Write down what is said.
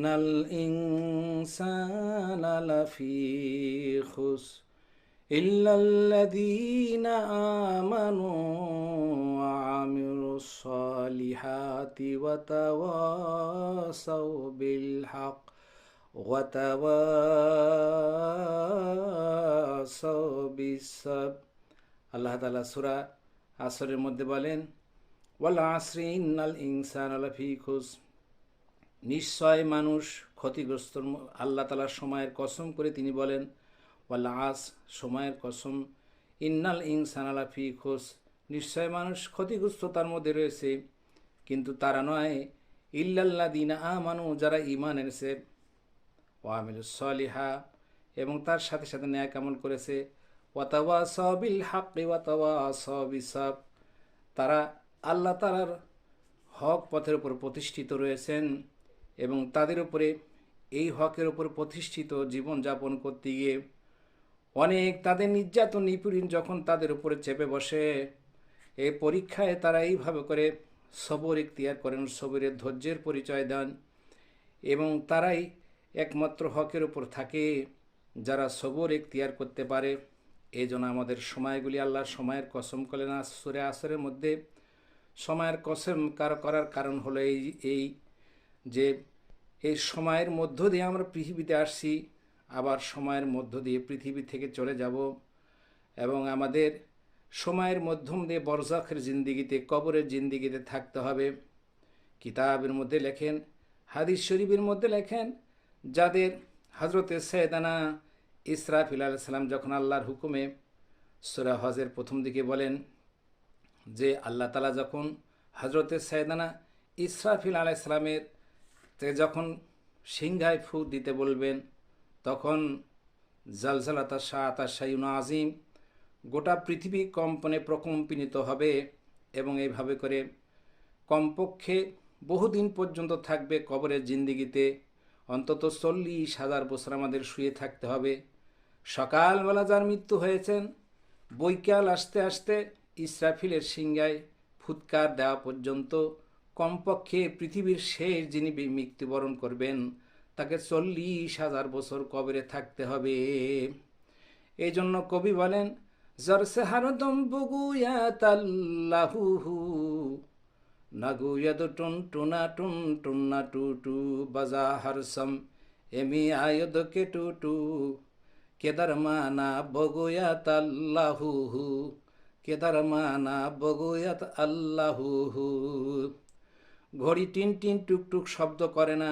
ইন্নাল ইনসানা লাফি খুসর ইল্লাল্লাযীনা আমানু ওয়া আমিলুস সালিহাতি ওয়া তাওয়াসাউ বিল হক ওয়া তাওয়াসাউ বিস সাবর। আল্লাহ তাআলা সূরা আসরের মধ্যে বলেন, ওয়াল আসরি ইন্নাল ইনসানা লাফি খুসর, নিশ্চয় মানুষ ক্ষতিগ্রস্ত। আল্লাহ তাআলা সময়ের কসম করে তিনি বলেন, ওয়াল আস, সময়ের কসম, ইন্নাল ইনসানা লাফি খুসর, নিশ্চয় মানুষ ক্ষতিগ্রস্ততার মধ্যে রয়েছে। কিন্তু তারা নয়, ইল্লাল্লাযীনা আমানু, যারা ঈমান এনেছে, ওয়া আমিলুস সলিহা, এবং তার সাথে সাথে ন্যায় আমল করেছে, ওয়া তাওয়াসাউ বিল হাক্কি ওয়া তাওয়াসাউ বিস সাবর, তারা আল্লাহ তাআলার হক পথের উপর প্রতিষ্ঠিত রয়েছেন এবং তাদের উপরে এই হকের উপর প্রতিষ্ঠিত জীবন যাপন করতে গিয়ে অনেক তাদের নির্যাতন নিপীড়ন যখন তাদের উপরে চেপে বসে, এই পরীক্ষায় তারা এইভাবে করে সবর ইখতিয়ার করেন, সবরের ধৈর্যের পরিচয় দেন, এবং তারাই একমাত্র হকের উপর থাকে যারা সবর ইখতিয়ার করতে পারে। এই জন্য আমাদের সময়গুলি আল্লাহর সময়ের কসম করলেন সূরা আসরের মধ্যে। সময়ের কসম করার কারণ হলো এই যে এই সময়ের মধ্য দিয়ে আমরা পৃথিবীতে আসছি, আবার সময়ের মধ্য দিয়ে পৃথিবী থেকে চলে যাব, এবং আমাদের সময়ের মধ্যম দিয়ে বরজাখের জিন্দিগিতে, কবরের জিন্দিগিতে থাকতে হবে। কিতাবের মধ্যে লেখেন, হাদিস শরীফের মধ্যে লেখেন, যাদের হজরতে সৈয়দানা ইসরাফিল আলাইহিস সালাম যখন আল্লাহর হুকুমে, সূরা হজের প্রথম দিকে বলেন যে আল্লাহ তাআলা যখন হজরতে সৈয়দানা ইসরাফিল আলাইহিস সালামের যখন সিংহায় ফুঁক দিতে বলবেন, তখন জালজালাতা শাআতা শাইউন আজিম, গোটা পৃথিবী কম্পনে প্রকম্পিত হবে, এবং এইভাবে করে কমপক্ষে বহুদিন পর্যন্ত থাকবে কবরের জিন্দিগিতে। অন্তত 40,000 বছর আমাদের শুয়ে থাকতে হবে। সকালবেলা যার মৃত্যু হয়েছেন, বৈকাল আসতে আসতে ইসরাফিলের সিংহায় ফুৎকার দেওয়া পর্যন্ত কমপক্ষে পৃথিবীর শেষ যিনি মৃত্যুবরণ করবেন, তাকে 40,000 বছর কবরে থাকতে হবে। এই জন্য কবি বলেন, জরসে হারদম বুগুয়াত আল্লাহু নাগুয়াদ টুন টুনা টুন টুন্না টু টু বাজা হারসম এমি আয়দ কে টু টু কেদার মানা বগুয়াত আল্লাহু, কেদার মানা বগুয়াত আল্লাহু। ঘড়ি টিন টিন টুক টুক শব্দ করে না,